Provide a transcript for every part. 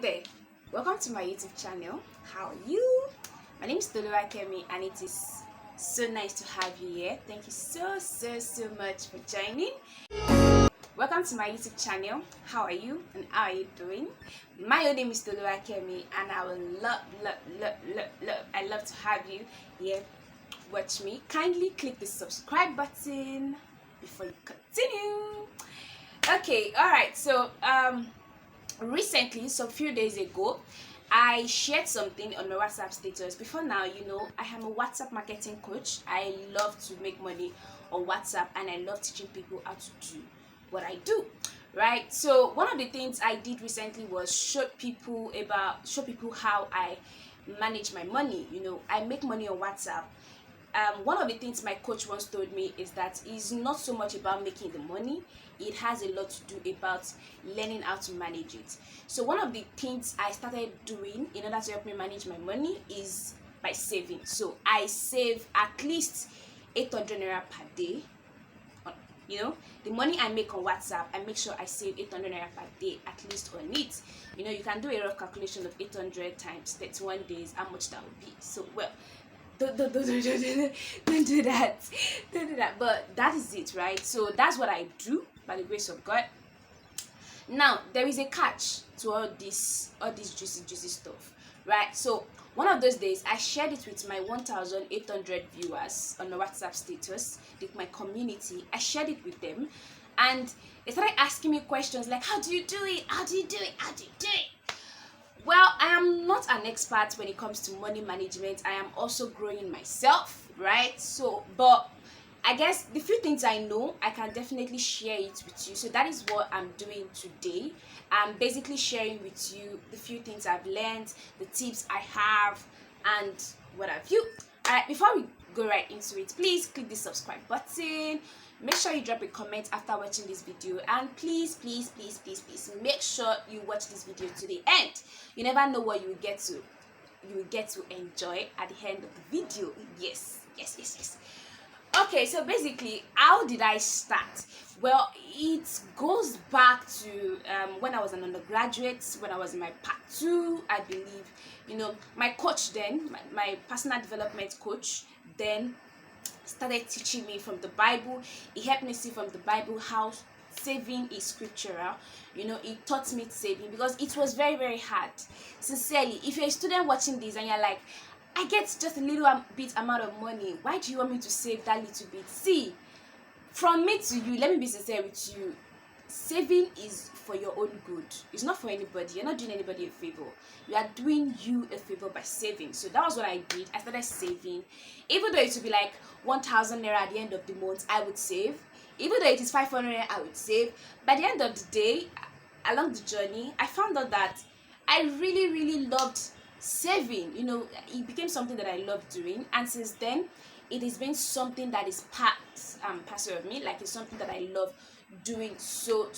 there, welcome to my YouTube channel. How are you? My name is Kemi and it is so nice to have you here. Thank you so much for joining. Welcome to my YouTube channel. How are you and how are you doing? My own name is Kemi and I will love to have you here. Watch me. Kindly click the subscribe button before you continue. Okay, alright, so recently, so a few days ago, I shared something on my WhatsApp status. Before now, I am a WhatsApp marketing coach. I love to make money on WhatsApp and I love teaching people how to do what I do, right? So one of the things I did recently was show people how I manage my money. I make money on WhatsApp. One of the things my coach once told me is that it's not so much about making the money, it has a lot to do about learning how to manage it. So one of the things I started doing in order to help me manage my money is by saving. So I save at least 800 naira per day. The money I make on WhatsApp, I make sure I save 800 naira per day at least on it. You can do a rough calculation of 800 times 31 days, how much that would be. So don't do that. Don't do that. But that is it, right? So that's what I do by the grace of God. Now there is a catch to all this juicy stuff, right? So one of those days I shared it with my 1,800 viewers on my WhatsApp status, with my community. I shared it with them and they started asking me questions like, how do you do it? How do you do it? How do you do it? Well, I am not an expert when it comes to money management. I am also growing myself, right? So, but I guess the few things I know, I can definitely share it with you. So that is what I'm doing today. I'm basically sharing with you the few things I've learned, the tips I have, and what have you. Alright, before we go right into it, please click the subscribe button. Make sure you drop a comment after watching this video, and please make sure you watch this video to the end. You never know what you will get to enjoy at the end of the video. Yes. Okay, so basically, how did I start? Well, it goes back to when I was an undergraduate, when I was in my part 2, I believe. My coach then, my personal development coach then started teaching me from the Bible. He helped me see from the Bible how saving is scriptural. He taught me saving because it was very hard. Sincerely, if you're a student watching this and you're like, I get just a little bit amount of money, why do you want me to save that little bit? See, from me to you, let me be sincere with you, saving is for your own good. It's not for anybody. You're not doing anybody a favor. You are doing you a favor by saving. So that was what I did. I started saving. Even though it would be like 1,000 naira at the end of the month, I would save. Even though it is 500 naira, I would save. By the end of the day, along the journey, I found out that I really loved saving. It became something that I love doing, and since then it has been something that is part of me. Like, it's something that I love doing so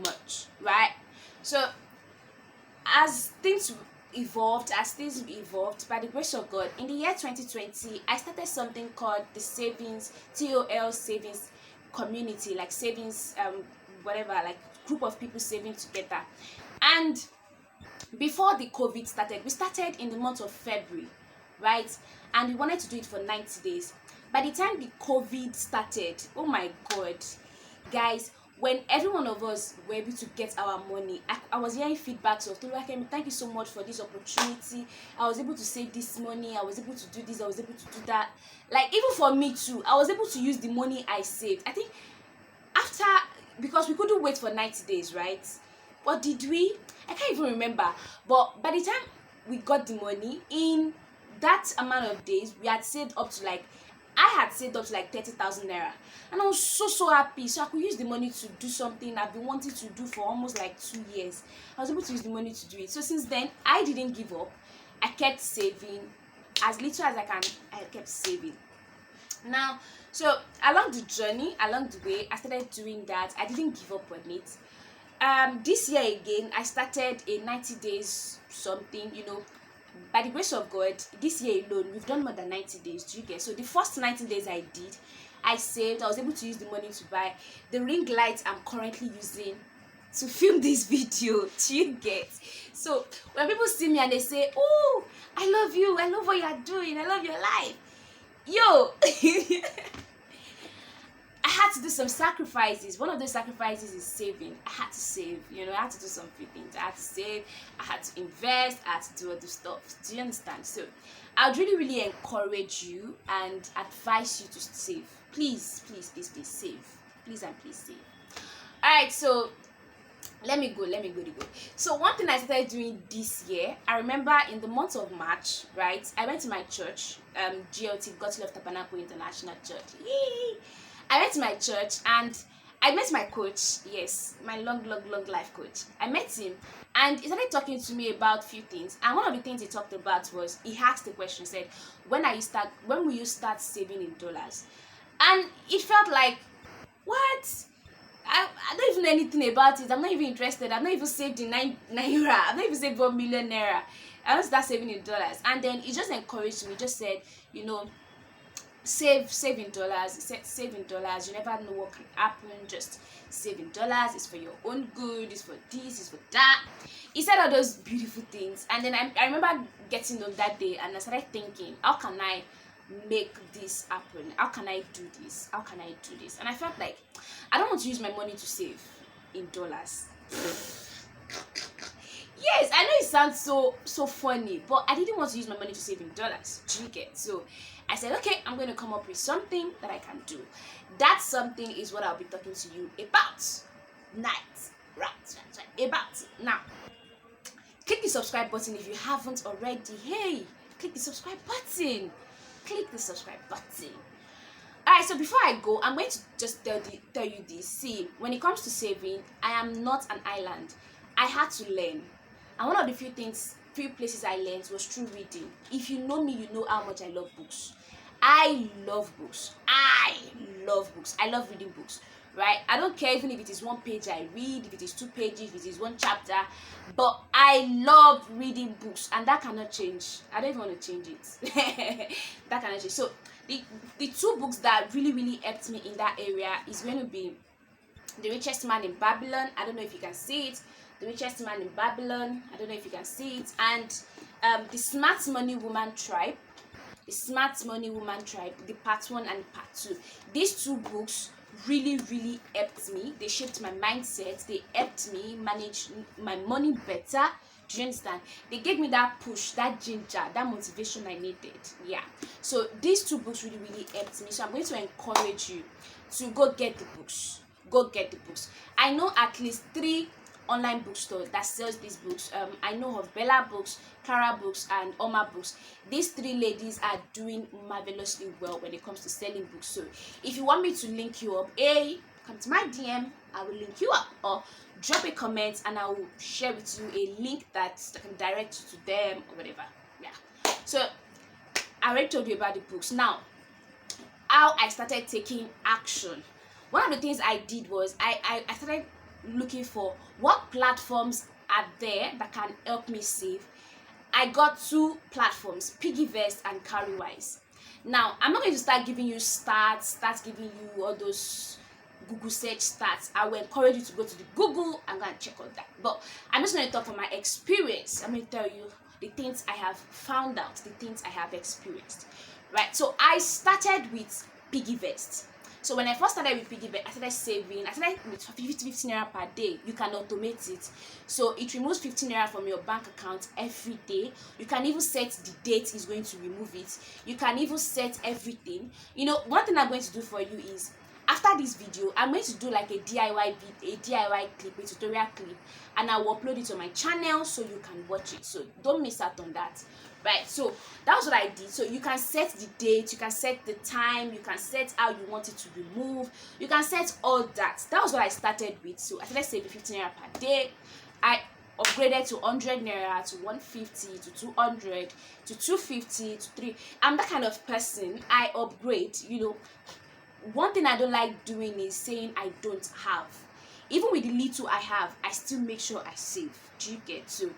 much, right? So as things evolved by the grace of God, in the year 2020 I started something called the TOL savings community, like savings whatever, like group of people saving together. And before the COVID started, we started in the month of February, right? And we wanted to do it for 90 days. By the time the COVID started, oh my God, guys, when every one of us were able to get our money, I was hearing feedbacks of, thank you so much for this opportunity. I was able to save this money. I was able to do this. I was able to do that. Like, even for me too, I was able to use the money I saved. I think because we couldn't wait for 90 days, right? What did we? I can't even remember. But by the time we got the money, in that amount of days, I had saved up to like 30,000 naira. And I was so happy. So I could use the money to do something I've been wanting to do for almost like 2 years. I was able to use the money to do it. So since then, I didn't give up. I kept saving. As little as I can, I kept saving. Now, so along the way, I started doing that. I didn't give up on it. This year again, I started a 90 days something. By the grace of God, this year alone, we've done more than 90 days. Do you get? So the first 90 days I did, I saved. I was able to use the money to buy the ring light I'm currently using to film this video. Do you get? So when people see me and they say, oh, I love you, I love what you're doing, I love your life, yo. I had to do some sacrifices. One of those sacrifices is saving. I had to save, I had to do some few things. I had to save, I had to invest, I had to do other stuff. Do you understand? So I would really, really encourage you and advise you to save. Please, please, please, please save. Please and please save. Alright, so let me go. So one thing I started doing this year, I remember in the month of March, right? I went to my church, GLT, God's Love Tabernacle International Church. Yay! I went to my church and I met my coach, yes, my long life coach. I met him and he started talking to me about a few things. And one of the things he talked about was, he asked the question, said, when will you start saving in dollars? And it felt like, what? I don't even know anything about it. I'm not even interested. I've not even saved in Naira. I've not even saved 1 million Naira. I want to start saving in dollars. And then he just encouraged me, just said, save in dollars. He said, save in dollars. You never know what can happen. Just save in dollars. It's for your own good. It's for this. It's for that. He said all those beautiful things. And then I remember getting up that day and I started thinking, how can I make this happen? How can I do this? How can I do this? And I felt like I don't want to use my money to save in dollars. Yes, I know it sounds so funny, but I didn't want to use my money to save in dollars. Do you get? So I said, okay, I'm going to come up with something that I can do. That something is what I'll be talking to you about. Right. About. Now, click the subscribe button if you haven't already. Hey, click the subscribe button. Click the subscribe button. Alright, so before I go, I'm going to just tell you this. See, when it comes to saving, I am not an island. I had to learn. And one of the few places I learned was through reading. If you know me, you know how much I love books. I love books. I love reading books, right? I don't care even if it is one page I read, if it is 2 pages, if it is one chapter, but I love reading books, and that cannot change. I don't even want to change it. That cannot change. So the 2 books that really helped me in that area is going to be The Richest Man in Babylon. I don't know if you can see it. The Richest Man in Babylon. I don't know if you can see it. And The Smart Money Woman Tribe. The Smart Money Woman Tribe, the part 1 and part 2. These 2 books really helped me. They shaped my mindset. They helped me manage my money better. Do you understand? They gave me that push, that ginger, that motivation I needed. Yeah. So these 2 books really helped me. So I'm going to encourage you to go get the books. Go get the books. I know at least 3 online bookstores that sells these books. I know of Bella Books, Kara Books, and Oma Books. These 3 ladies are doing marvelously well when it comes to selling books. So if you want me to link you up, come to my DM, I will link you up, or drop a comment and I will share with you a link that can direct you to them or whatever. Yeah. So I already told you about the books. Now, how I started taking action. One of the things I did was I started looking for what platforms are there that can help me save. I got 2 platforms, PiggyVest and Cowrywise. Now, I'm not going to start giving you start giving you all those Google search stats. I will encourage you to go to the Google and go and check on that. But I'm just going to talk from my experience. I'm going to tell you the things I have found out, the things I have experienced. Right? So I started with PiggyVest. So when I first started with PiggyVest, I started saving. I started with 50 Naira per day. You can automate it. So it removes 15 Naira from your bank account every day. You can even set the date it's going to remove it. You can even set everything. One thing I'm going to do for you is, after this video, I'm going to do like a DIY clip, a tutorial clip, and I will upload it on my channel so you can watch it. So don't miss out on that. Right, so that was what I did. So you can set the date, you can set the time, you can set how you want it to remove, you can set all that. That was what I started with. So I started saving 15 Naira per day. I upgraded to 100 Naira, to 150, to 200, to 250, to 3. I'm that kind of person. I upgrade. One thing I don't like doing is saying I don't have. Even with the little I have, I still make sure I save. Do you get? So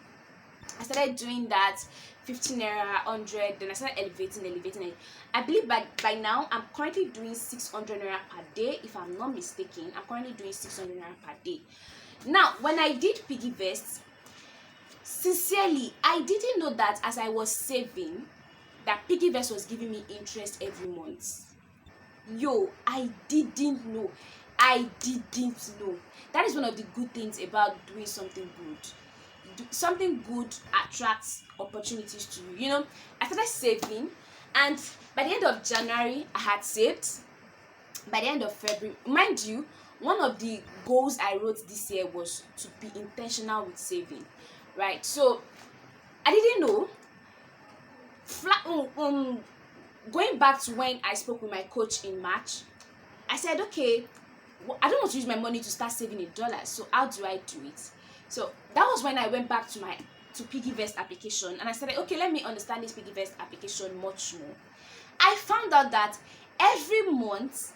I started doing that, 15 Naira, 100, then I started elevating it. I believe by now, I'm currently doing 600 Naira per day, if I'm not mistaken. I'm currently doing 600 Naira per day. Now, when I did PiggyVest, sincerely, I didn't know that as I was saving, that PiggyVest was giving me interest every month. Yo, I didn't know. I didn't know. That is one of the good things about doing something good. Something good attracts opportunities to you. You know, I started saving, and by the end of January, I had saved. By the end of February, mind you, one of the goals I wrote this year was to be intentional with saving, right? So I didn't know. Going back to when I spoke with my coach in March, I said, okay, I don't want to use my money to start saving in dollars, so how do I do it? So that was when I went back to PiggyVest application, and I said, okay, let me understand this PiggyVest application much more. I found out that every month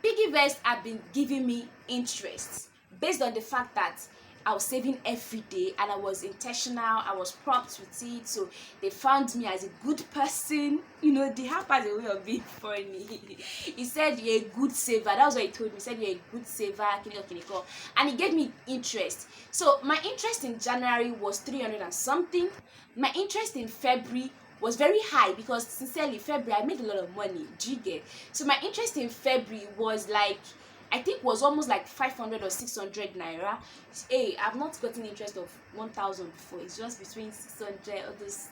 PiggyVest had been giving me interest based on the fact that I was saving every day and I was intentional, I was prompt with it, so they found me as a good person. You know, the app has a way of being funny. He said, you're a good saver. That was what he told me. He said, you're a good saver, and he gave me interest. So my interest in January was 300 and something. My interest in February was very high because sincerely, February I made a lot of money. Do you get? So my interest in February was like, I think was almost like 500 or 600 naira. Hey, I've not gotten interest of 1,000 before. It's just between 600 or this.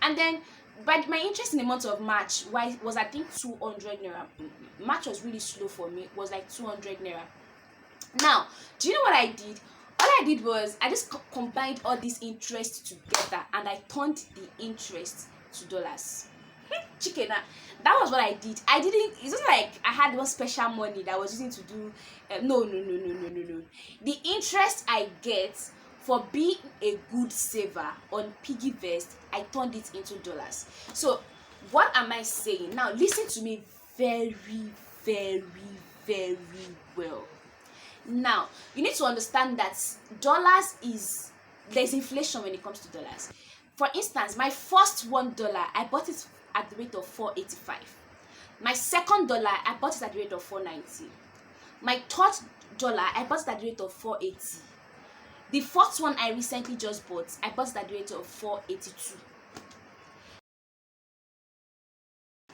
And then, but my interest in the month of March was I think 200 naira. March was really slow for me. It was like 200 naira. Now, do you know what I did? All I did was I just combined all these interests together and I turned the interest to dollars. Chicken, that was what I did. It's not like I had one special money that I was using to do. No. The interest I get for being a good saver on PiggyVest, I turned it into dollars. So what am I saying? Now listen to me very, very, very well. Now you need to understand that there's inflation when it comes to dollars. For instance, my first $1, I bought it at the rate of 4.85. My second dollar, I bought it at the rate of 4.90. My third dollar, I bought it at the rate of 4.80. The fourth one I recently just bought, I bought it at the rate of 4.82.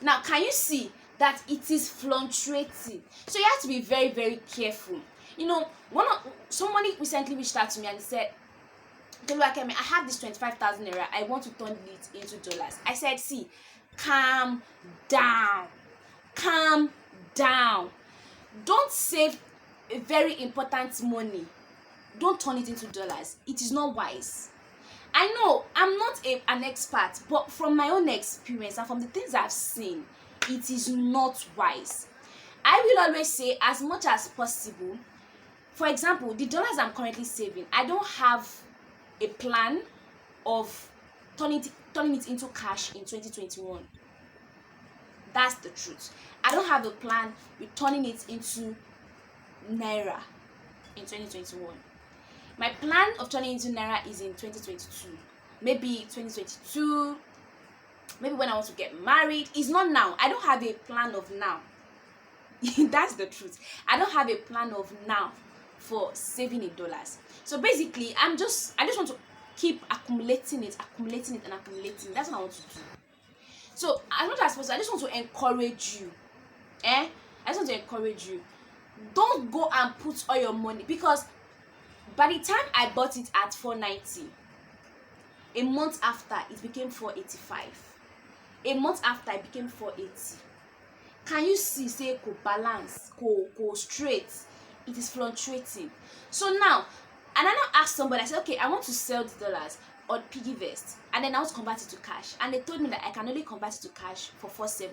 Now, can you see that it is fluctuating? So you have to be very, very careful. You know, somebody recently reached out to me and said, I have this 25,000 naira. I want to turn it into dollars. I said, see, calm down. Don't save a very important money. Don't turn it into dollars. It is not wise. I know I'm not an expert, but from my own experience and from the things I've seen, it is not wise. I will always say, as much as possible, for example, the dollars I'm currently saving, I don't have a plan of turning it into cash in 2021. That's the truth. I don't have a plan with turning it into Naira in 2021. My plan of turning into Naira is in 2022. Maybe 2022, maybe when I want to get married. It's not now. I don't have a plan of now. That's the truth. I don't have a plan of now for saving in dollars. So basically, I just want to keep accumulating it. That's what I want to do. So as much as possible, I just want to encourage you. I just want to encourage you. Don't go and put all your money, because by the time I bought it at 4.90, a month after it became 4.85. A month after it became 4.80. Can you see? Say go balance, go straight. It is fluctuating. So now, and I now asked somebody, I said, okay, I want to sell the dollars on PiggyVest, and then I want to convert it to cash, and they told me that I can only convert it to cash for 4.70.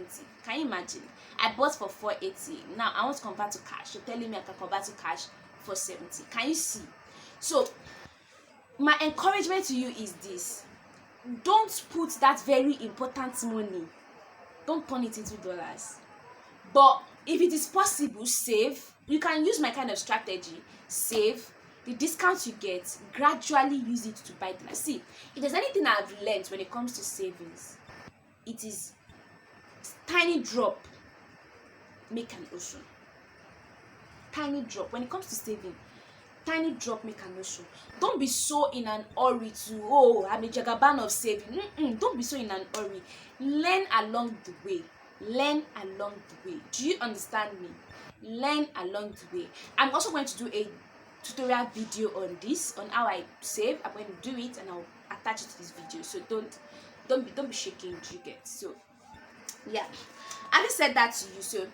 Can you imagine? I bought for 4.80. Now I want to convert to cash. You're telling me I can convert to cash for 4.70. Can you see? So my encouragement to you is this: don't put that very important money, don't turn it into dollars. But if it is possible, save. You can use my kind of strategy. Save. The discounts you get, gradually use it to buy dollars. See, if there's anything I've learned when it comes to savings, it is tiny drop make an ocean. Tiny drop. When it comes to saving, tiny drop make a no show. Don't be so in an hurry to, oh, I'm a jagaban of saving. Don't be so in an hurry. Learn along the way. Learn along the way. Do you understand me? Learn along the way. I'm also going to do a tutorial video on this, on how I save. I'm going to do it and I'll attach it to this video. So don't be shaking, you get. So yeah, having said that to you, so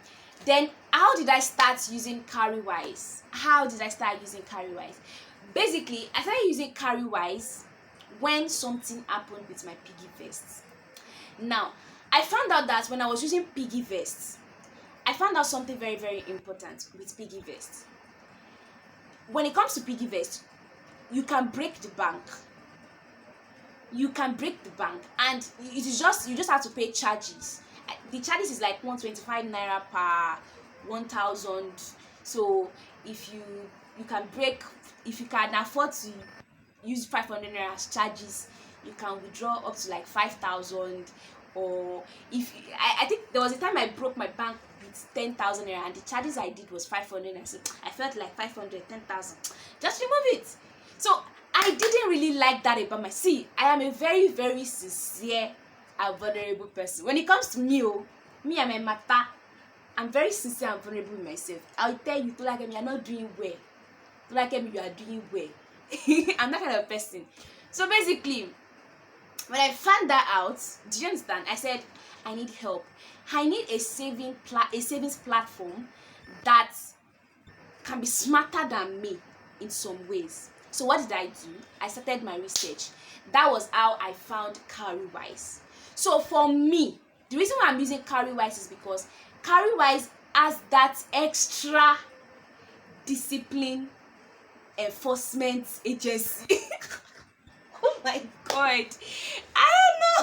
then how did I start using Cowrywise? Basically, I started using Cowrywise when something happened with my PiggyVest. Now, I found out that when I was using PiggyVest, I found out something very, very important with PiggyVest. When it comes to PiggyVest, you can break the bank. And it is just, you just have to pay charges. The charges is like 125 naira per 1,000. So if you can afford to use 500 naira as charges, you can withdraw up to like 5,000. Or if I think there was a time I broke my bank with 10,000 naira and the charges I did was 500 naira. So I felt like 500, 10,000. Just remove it. So I didn't really like that about myself. See, I am a very, very sincere and vulnerable person. When it comes to me, I'm a matter. I'm very sincere and vulnerable with myself. I'll tell you, to like me, you're not doing well. To like me, you are doing well. I'm that kind of person. So basically, when I found that out, do you understand? I said, I need help. I need a savings platform that can be smarter than me in some ways. So what did I do? I started my research. That was how I found Cowrywise. So for me, the reason why I'm using Cowrywise is because Cowrywise has that extra discipline enforcement agency. Oh my god, I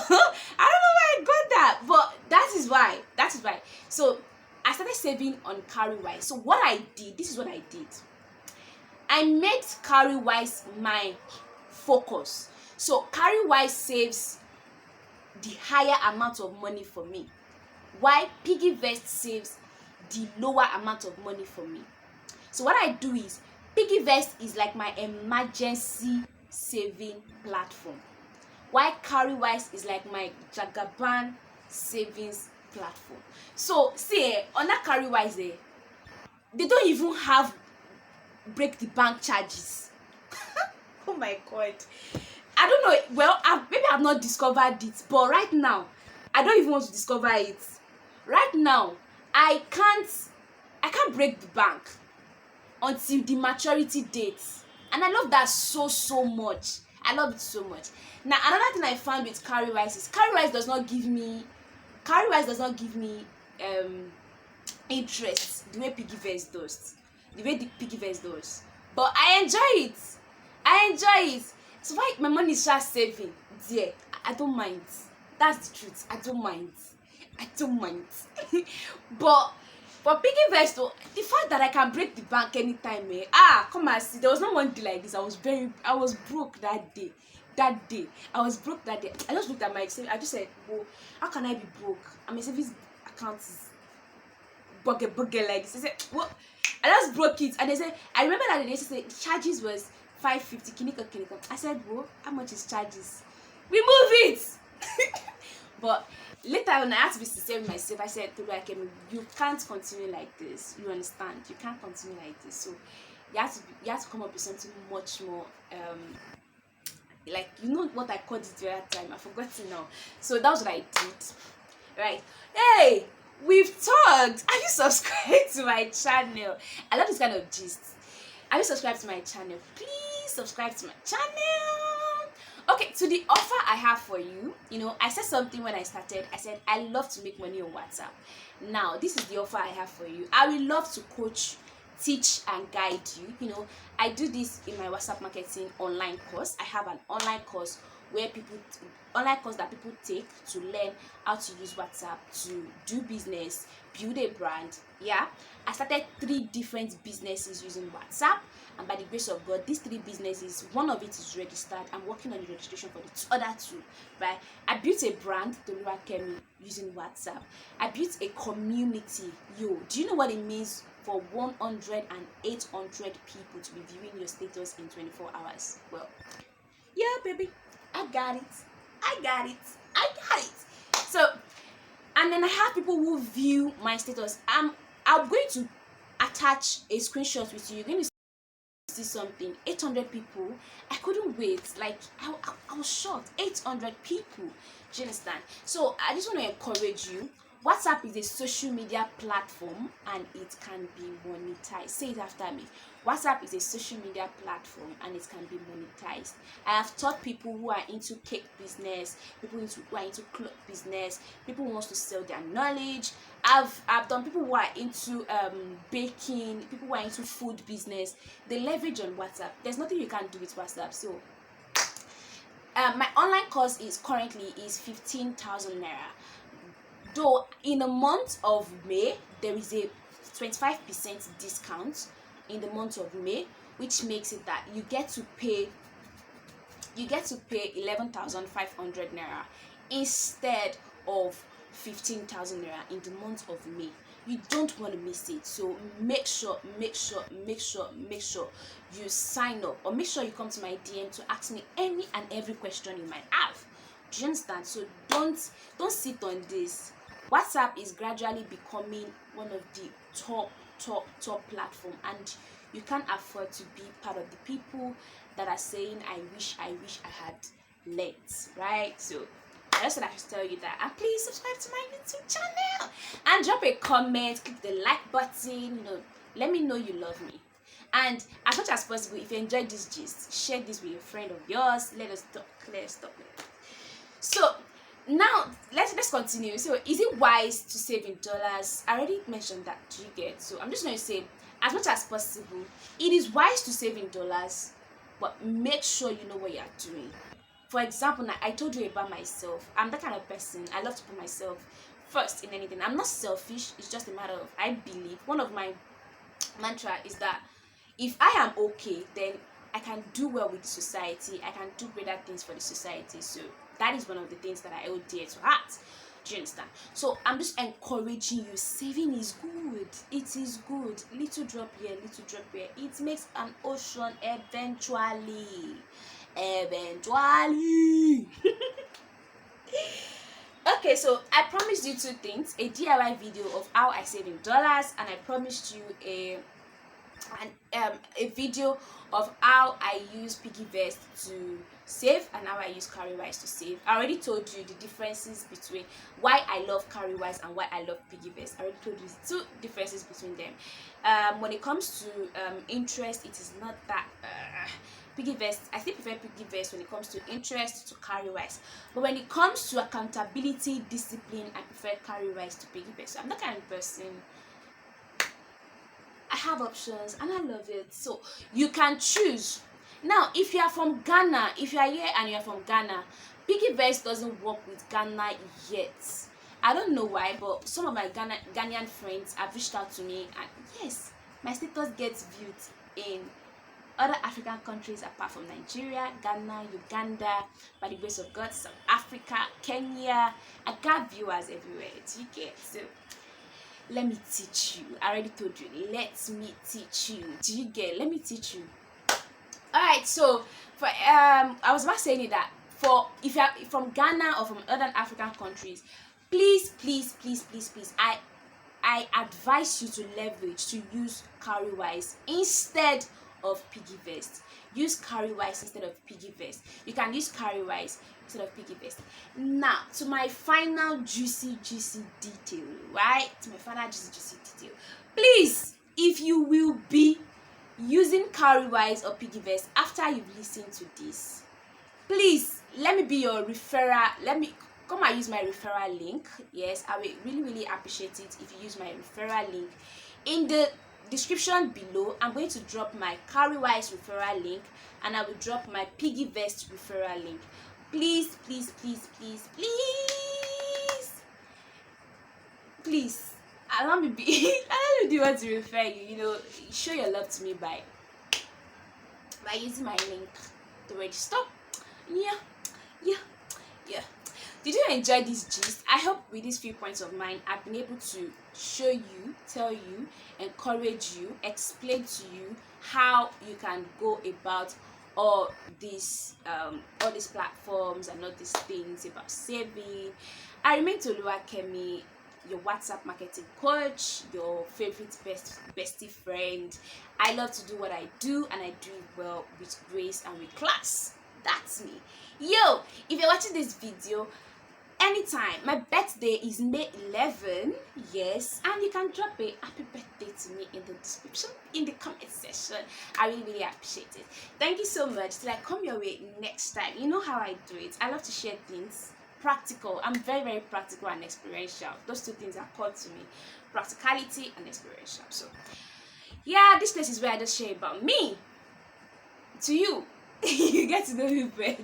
don't know why I got that, but that is why. So I started saving on Cowrywise. So what I did, this is what I did. I made Cowrywise my focus. So Cowrywise saves the higher amount of money for me, while PiggyVest saves the lower amount of money for me. So what I do is, PiggyVest is like my emergency saving platform, while Cowrywise is like my jagaban savings platform. So see, on that Cowrywise, they don't even have break the bank charges. Oh my god, I don't know. Well, maybe I've not discovered it, but right now I don't even want to discover it. Right now I can't break the bank until the maturity date, and I love that so much. I love it so much. Now another thing I found with Cowrywise is Cowrywise does not give me interest the way PiggyVest does. But I enjoy it. So why my money is just saving there, I don't mind. That's the truth. I don't mind. But for PiggyVest, the fact that I can break the bank anytime, come and see. There was no one day like this. I was broke that day. I was broke that day. I just looked at my savings. I just said, "Whoa, how can I be broke? I mean, savings account is bugger like this." I said, "What?" I just broke it, and they said, I remember that they said the charges was 550 kinika. I said, "Whoa, how much is charges? Remove it." But later on, I had to be sincere with myself. I said, you can't continue like this. You understand? You can't continue like this. So you have to come up with something much more like, you know what I called it the other time. I forgot it now. So that was what I did. Right? Hey, we've talked. Are you subscribed to my channel? I love this kind of gist. Are you subscribed to my channel? Please subscribe to my channel. Okay, to the offer I have for you, I said something when I started. I said I love to make money on WhatsApp. Now, this is the offer I have for you. I will love to coach, teach, and guide you. I do this in my WhatsApp marketing online course. I have an online course that people take to learn how to use WhatsApp to do business, build a brand. Yeah, I started 3 different businesses using WhatsApp, and by the grace of God, these 3 businesses, one of it is registered. I'm working on the registration for the other 2. Right? I built a brand, Kemi, using WhatsApp. I built a community. Do you know what it means for 100 and 800 people to be viewing your status in 24 hours. Well, yeah, baby, I got it. I got it. I got it. So, and then I have people who view my status. I'm going to attach a screenshot with you. You're going to see something. 800 people. I couldn't wait. Like, I was shocked. 800 people. Do you understand? So I just want to encourage you. WhatsApp is a social media platform and it can be monetized. Say it after me. WhatsApp is a social media platform and it can be monetized. I have taught people who are into cake business, people who are into cloth business, people who want to sell their knowledge. I've done people who are into baking, people who are into food business. They leverage on WhatsApp. There's nothing you can't do with WhatsApp. So my online course is currently 15,000 naira. Though in the month of May there is a 25% discount in the month of May, which makes it that you get to pay 11,500 naira instead of 15,000 naira in the month of May. You don't want to miss it. So make sure you sign up, or make sure you come to my DM to ask me any and every question you might have. Do you understand? So don't sit on this. WhatsApp is gradually becoming one of the top platform, and you can't afford to be part of the people that are saying I wish I had learnt, right? So I just said I should tell you that, and please subscribe to my YouTube channel and drop a comment, click the like button, let me know you love me. And as much as possible, if you enjoyed this gist, share this with a friend of yours. Let us talk. So now let's continue. So is it wise to save in dollars? I already mentioned that. Do you get? So I'm just going to say, as much as possible, it is wise to save in dollars, but make sure you know what you are doing. For example, now I told you about myself. I'm that kind of person. I love to put myself first in anything. I'm not selfish. It's just a matter of, I believe, one of my mantra is that if I am okay, then I can do well with the society. I can do greater things for the society. So that is one of the things that I hold dear to heart. Do you understand? So I'm just encouraging you. Saving is good. It is good. Little drop here, little drop here. It makes an ocean eventually. Okay, so I promised you two things: a DIY video of how I save in dollars, and I promised you a video of how I use PiggyVest to save and how I use Cowrywise to save. I already told you the differences between why I love Cowrywise and why I love PiggyVest. I already told you two differences between them. When it comes to interest, it is not that PiggyVest. I still prefer PiggyVest when it comes to interest to Cowrywise, but when it comes to accountability, discipline, I prefer Cowrywise to PiggyVest. So I'm that kind of person. I have options and I love it. So you can choose. Now, if you are from Ghana, if you are here and you are from Ghana, PiggyVest doesn't work with Ghana yet. I don't know why, but some of my Ghanaian friends have reached out to me, and yes, my status gets viewed in other African countries apart from Nigeria, Ghana, Uganda, by the grace of God, South Africa, Kenya. I got viewers everywhere. Do you get? So let me teach you. I already told you. Let me teach you. Do you get? Let me teach you. Alright, so for I was about saying that for if you are from Ghana or from other African countries, please, I advise you to leverage, to use Cowrywise instead of PiggyVest. Use Cowrywise instead of PiggyVest. You can use Cowrywise instead of PiggyVest. Now, to my final juicy detail, right? To my final juicy detail. Please, if you will be using Cowrywise or PiggyVest after you've listened to this, please let me be your referrer. Let me come and use my referral link. Yes, I will really appreciate it if you use my referral link. In the description below, I'm going to drop my Cowrywise referral link, and I will drop my PiggyVest referral link. Please allow me do what to refer you. Show your love to me by using my link to register. Yeah. Did you enjoy this gist? I hope with these few points of mine, I've been able to show you, tell you, encourage you, explain to you how you can go about all these platforms and all these things about saving. I remain Kemi, your WhatsApp marketing coach, your favorite bestie friend. I love to do what I do, and I do it well, with grace and with class. That's me. Yo, if you're watching this video anytime, my birthday is May 11, yes, and you can drop a happy birthday to me in the description, in the comment section. I really appreciate it. Thank you so much. Till I come your way next time. You know how I do it. I love to share things practical. I'm very, very practical and experiential. Those two things are called to me: practicality and experiential. So yeah, this place is where I just share about me to you. You get to know me better.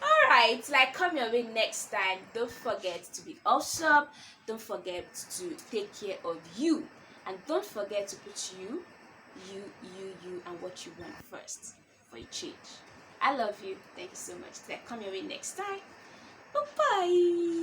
Alright, like, come your way next time. Don't forget to be awesome. Don't forget to take care of you. And don't forget to put you, and what you want first for a change. I love you. Thank you so much. Like, come your way next time. Bye-bye.